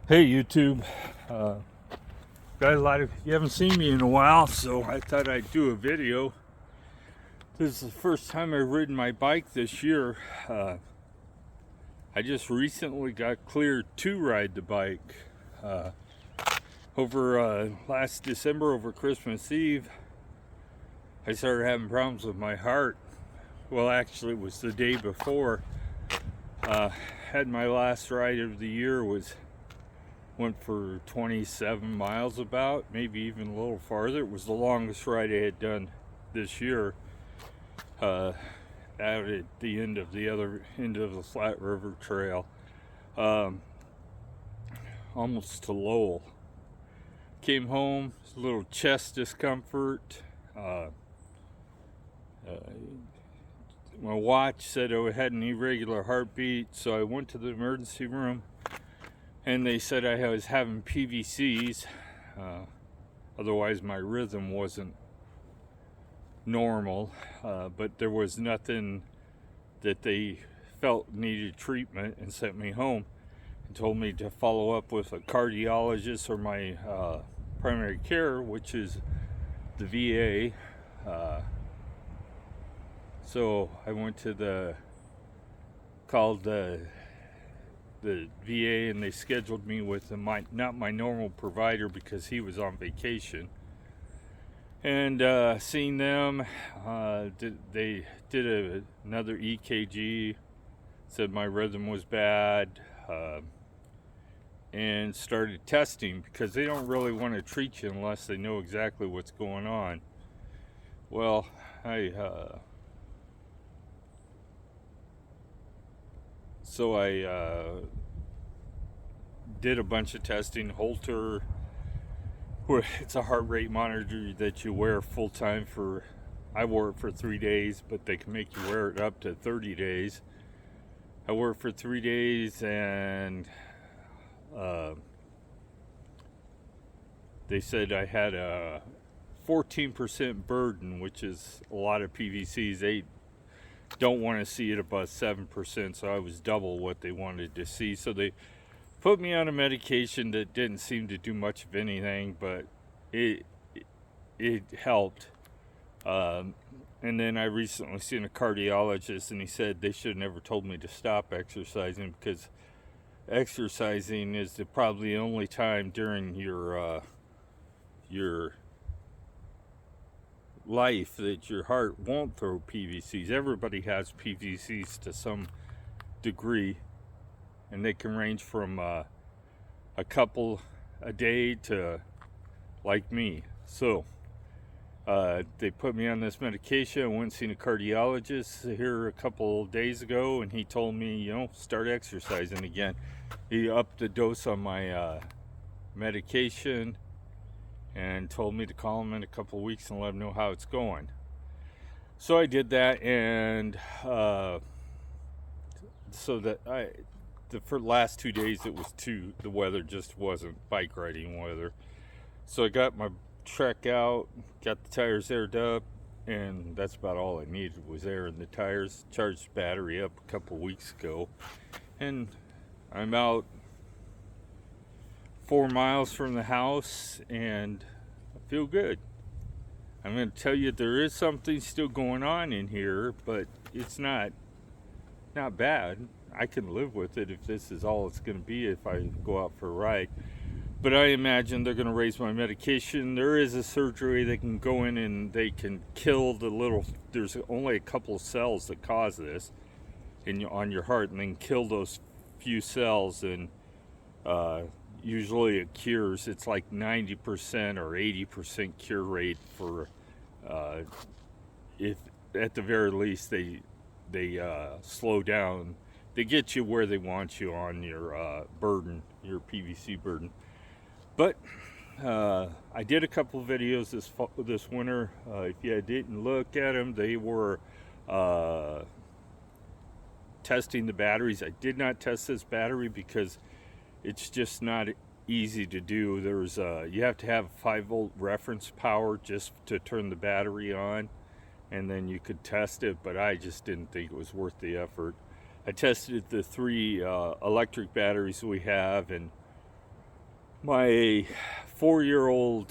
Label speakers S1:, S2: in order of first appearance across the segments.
S1: Hey YouTube, got a lot of, you haven't seen me in a while, so I thought I'd do a video. This is the first time I've ridden my bike this year. I just recently got cleared to ride the bike. Over last December, over Christmas Eve, I started having problems with my heart. Well, actually it was the day before. Had my last ride of the year, went for 27 miles, about, maybe even a little farther. It was the longest ride I had done this year, out at the end of the other end of the Flat River Trail, almost to Lowell. Came home, a little chest discomfort. My watch said I had an irregular heartbeat, so I went to the emergency room and they said I was having PVCs. Otherwise my rhythm wasn't normal, but there was nothing that they felt needed treatment, and sent me home and told me to follow up with a cardiologist or my primary care, which is the VA. So I went to called the VA, and they scheduled me with not my normal provider because he was on vacation. And seeing them, they did another EKG, said my rhythm was bad, and started testing, because they don't really want to treat you unless they know exactly what's going on. Well, I did a bunch of testing. Holter, it's a heart rate monitor that you wear full time for, I wore it for 3 days, but they can make you wear it up to 30 days. I wore it for 3 days, and they said I had a 14% burden, which is a lot of PVCs. They don't want to see it above 7%, so I was double what they wanted to see. So they put me on a medication that didn't seem to do much of anything, but it helped. And then I recently seen a cardiologist, and he said they should have never told me to stop exercising, because exercising is probably the only time during your life that your heart won't throw PVCs. Everybody has PVCs to some degree, and they can range from a couple a day to like me. So they put me on this medication. I went and seen a cardiologist here a couple days ago, and he told me, start exercising again. He upped the dose on my medication and told me to call him in a couple weeks and let him know how it's going. So I did that, and so that for the last 2 days the weather just wasn't bike riding weather. So I got my Trek out, got the tires aired up, and that's about all I needed was air in the tires. Charged the battery up a couple weeks ago, and I'm out 4 miles from the house, and I feel good. I'm going to tell you, there is something still going on in here, but it's not bad. I can live with it if this is all it's going to be if I go out for a ride. But I imagine they're going to raise my medication. There is a surgery they can go in and they can kill there's only a couple of cells that cause this on your heart, and then kill those few cells, and usually it cures. It's like 90% or 80% cure rate for, if at the very least they slow down. They get you where they want you on your burden, your PVC burden. But I did a couple videos this winter. If you didn't look at them, they were testing the batteries. I did not test this battery because it's just not easy to do. You have to have 5-volt reference power just to turn the battery on, and then you could test it, but I just didn't think it was worth the effort. I tested the 3 electric batteries we have, and My 4-year-old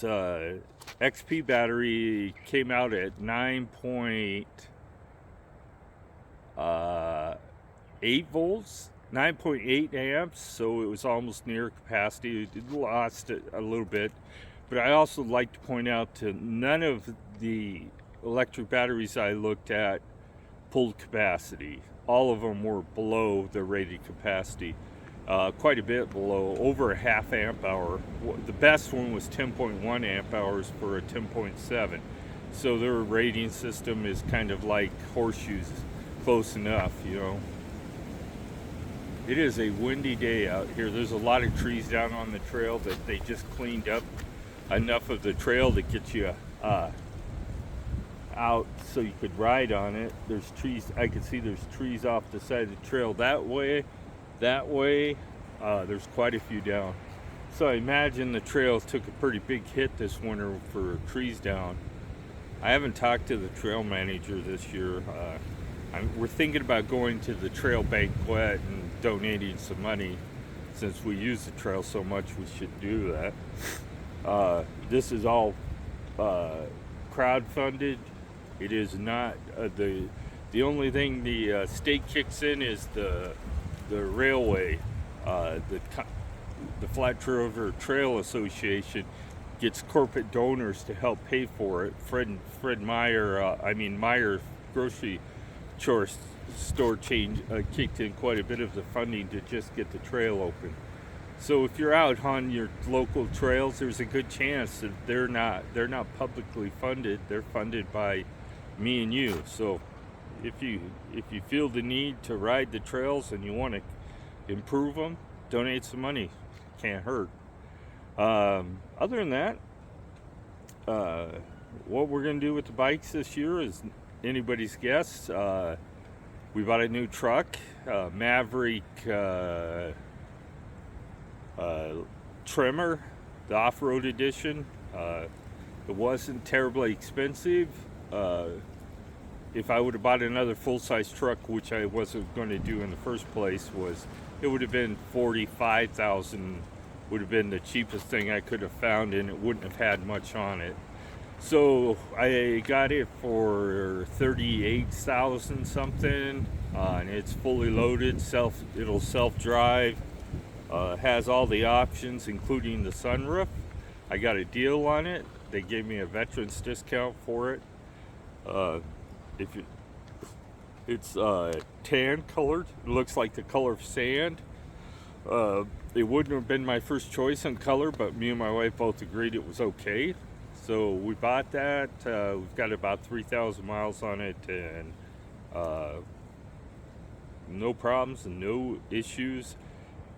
S1: XP battery came out at 9.8 volts, 9.8 amps, so it was almost near capacity. It lost it a little bit, but I also like to point out that none of the electric batteries I looked at pulled capacity. All of them were below the rated capacity. Quite a bit below, over a half amp hour. The best one was 10.1 amp hours for a 10.7. So their rating system is kind of like horseshoes, close enough, you know. It is a windy day out here. There's a lot of trees down on the trail that they just cleaned up enough of the trail to get you out so you could ride on it. There's trees, I can see there's trees off the side of the trail that way. There's quite a few down. So I imagine the trail took a pretty big hit this winter for trees down. I haven't talked to the trail manager this year. We're thinking about going to the trail banquet and donating some money. Since we use the trail so much, we should do that. This is all crowd-funded. It is not the only thing the state kicks in is the railway. The Flat River Trail Association gets corporate donors to help pay for it. Fred Meyer grocery store chain kicked in quite a bit of the funding to just get the trail open. So if you're out on your local trails, there's a good chance that they're not publicly funded. They're funded by me and you. So if you feel the need to ride the trails and you want to improve them, donate some money. Can't hurt. Other than that, what we're going to do with the bikes this year is anybody's guess. We bought a new truck, Maverick Tremor, the off-road edition. It wasn't terribly expensive. If I would have bought another full-size truck, which I wasn't going to do in the first place, it would have been $45,000. Would have been the cheapest thing I could have found, and it wouldn't have had much on it. So I got it for $38,000 something, and it's fully loaded. It'll self-drive. Has all the options, including the sunroof. I got a deal on it. They gave me a veterans discount for it. It's tan colored. It looks like the color of sand. It wouldn't have been my first choice on color, but me and my wife both agreed it was okay. So we bought that. We've got about 3,000 miles on it, and no problems and no issues.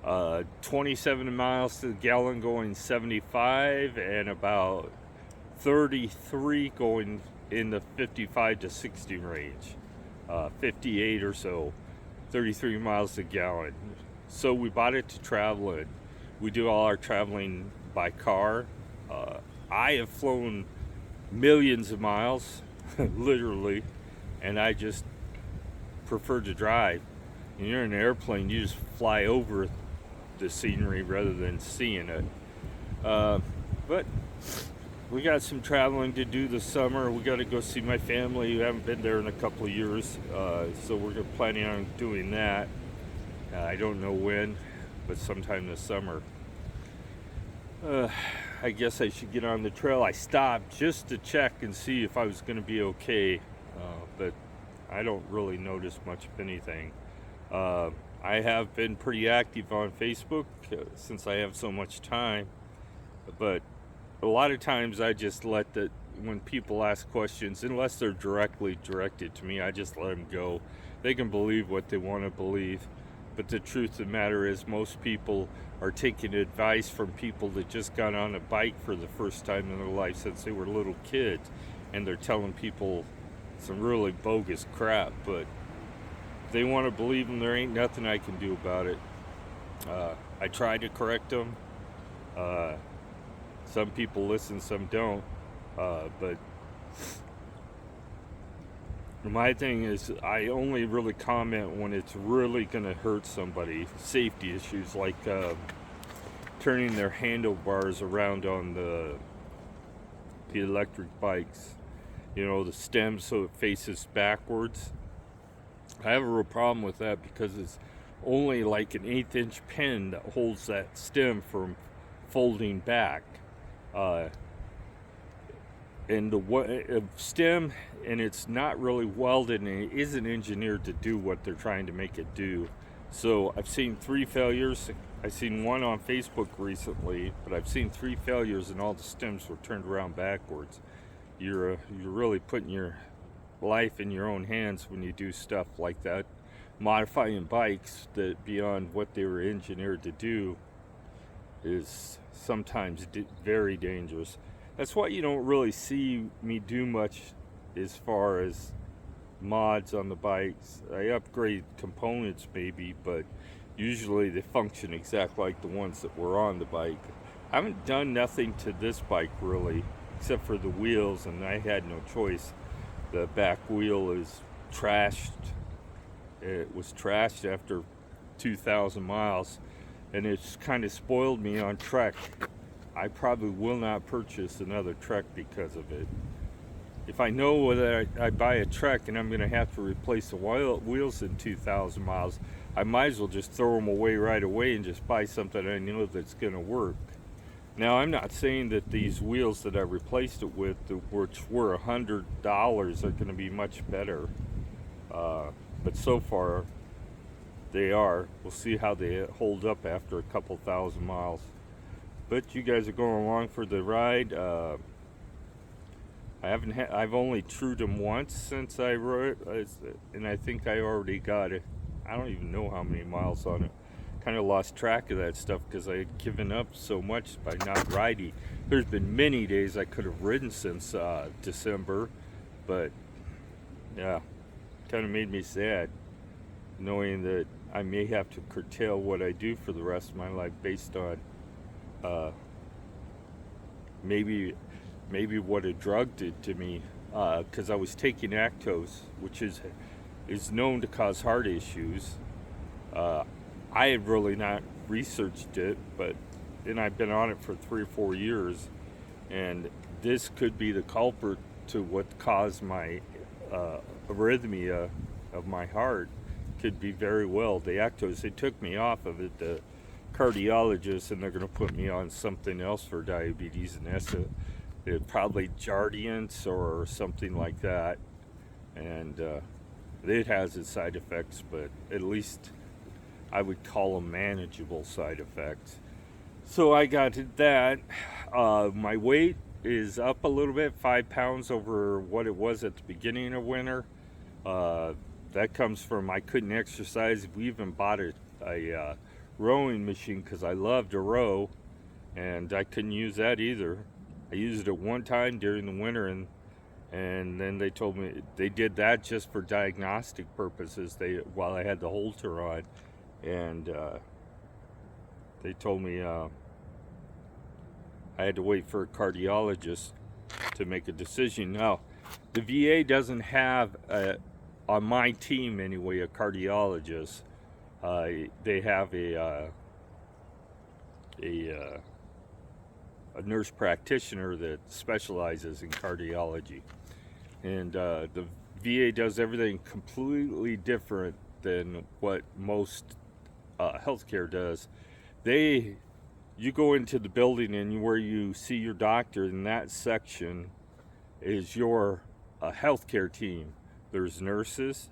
S1: 27 miles to the gallon going 75, and about 33 going in the 55 to 60 range. 58 or so, 33 miles a gallon. So we bought it to travel in. We do all our traveling by car. I have flown millions of miles, literally, and I just prefer to drive. When you're in an airplane, you just fly over the scenery rather than seeing it. But we got some traveling to do this summer. We got to go see my family. We haven't been there in a couple of years, so we're planning on doing that. I don't know when, but sometime this summer. I guess I should get on the trail. I stopped just to check and see if I was going to be okay, but I don't really notice much of anything. I have been pretty active on Facebook since I have so much time, but a lot of times I just when people ask questions, unless they're directly directed to me, I just let them go. They can believe what they want to believe, but the truth of the matter is most people are taking advice from people that just got on a bike for the first time in their life since they were little kids, and they're telling people some really bogus crap, but if they want to believe them, there ain't nothing I can do about it. I try to correct them. Some people listen, some don't, but my thing is I only really comment when it's really going to hurt somebody. Safety issues like turning their handlebars around on the electric bikes. You know, the stem so it faces backwards. I have a real problem with that because it's only like an 1/8 inch pin that holds that stem from folding back. And the stem, and it's not really welded, and it isn't engineered to do what they're trying to make it do. So I've seen 3 failures. I've seen one on Facebook recently, but I've seen 3 failures, and all the stems were turned around backwards. You're really putting your life in your own hands when you do stuff like that, modifying bikes that beyond what they were engineered to do is sometimes very dangerous. That's why you don't really see me do much as far as mods on the bikes. I upgrade components maybe, but usually they function exactly like the ones that were on the bike. I haven't done nothing to this bike really, except for the wheels, and I had no choice. The back wheel is trashed. It was trashed after 2,000 miles, and it's kind of spoiled me on Trek. I probably will not purchase another Trek because of it. If I know that I buy a Trek and I'm going to have to replace the wheels in 2,000 miles, I might as well just throw them away right away and just buy something I know that's going to work. Now, I'm not saying that these wheels that I replaced it with, which were $100, are going to be much better. But so far, they are. We'll see how they hold up after a couple thousand miles. But you guys are going along for the ride. I've only trued them once since I rode it, and I think I already got it. I don't even know how many miles on it. Kind of lost track of that stuff because I had given up so much by not riding. There's been many days I could have ridden since December, but yeah, kind of made me sad knowing that I may have to curtail what I do for the rest of my life based on maybe what a drug did to me, because I was taking Actos, which is known to cause heart issues. I had really not researched it, and I've been on it for 3 or 4 years, and this could be the culprit to what caused my arrhythmia of my heart. Could be very well the Actos. They took me off of it, the cardiologist, and they're going to put me on something else for diabetes, and that's probably Jardiance or something like that, and it has its side effects, but at least I would call them manageable side effects. So I got that. My weight is up a little bit, 5 pounds over what it was at the beginning of winter. That comes from I couldn't exercise. We even bought a rowing machine because I love to row, and I couldn't use that either. I used it one time during the winter, and then they told me they did that just for diagnostic purposes. While I had the halter on, and they told me I had to wait for a cardiologist to make a decision. Now, the VA doesn't have on my team anyway a cardiologist. They have a nurse practitioner that specializes in cardiology, and the VA does everything completely different than what most healthcare does. You go into the building, and where you see your doctor, in that section is your healthcare team. There's nurses,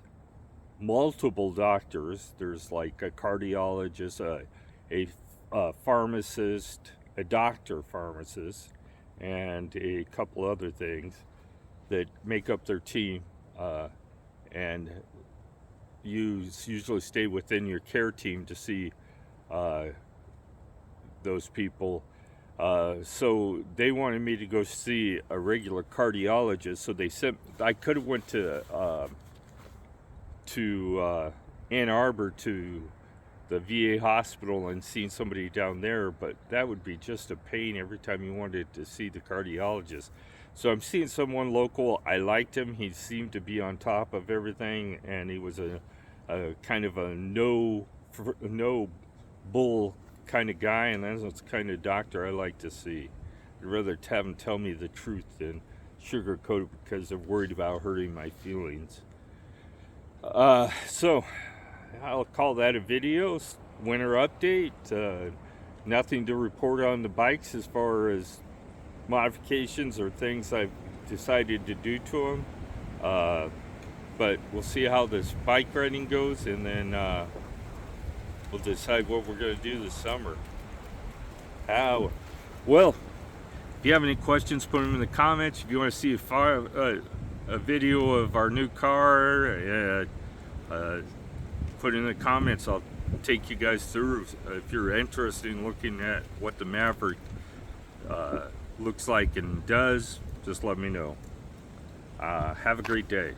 S1: multiple doctors. There's like a cardiologist, a pharmacist, a doctor pharmacist, and a couple other things that make up their team, and you usually stay within your care team to see those people. So they wanted me to go see a regular cardiologist, so they sent. I could have went to Ann Arbor to the VA hospital and seen somebody down there, but that would be just a pain every time you wanted to see the cardiologist. So I'm seeing someone local. I liked him. He seemed to be on top of everything, and he was a kind of a no bull kind of guy, and that's the kind of doctor I like to see. I'd rather have them tell me the truth than sugarcoat it because they're worried about hurting my feelings. So I'll call that a video. Winter update. Nothing to report on the bikes as far as modifications or things I've decided to do to them. But we'll see how this bike riding goes, and then we'll decide what we're going to do this summer. Well, if you have any questions, put them in the comments. If you want to see a video of our new car, put it in the comments. I'll take you guys through. If you're interested in looking at what the Maverick looks like and does, just let me know. Have a great day.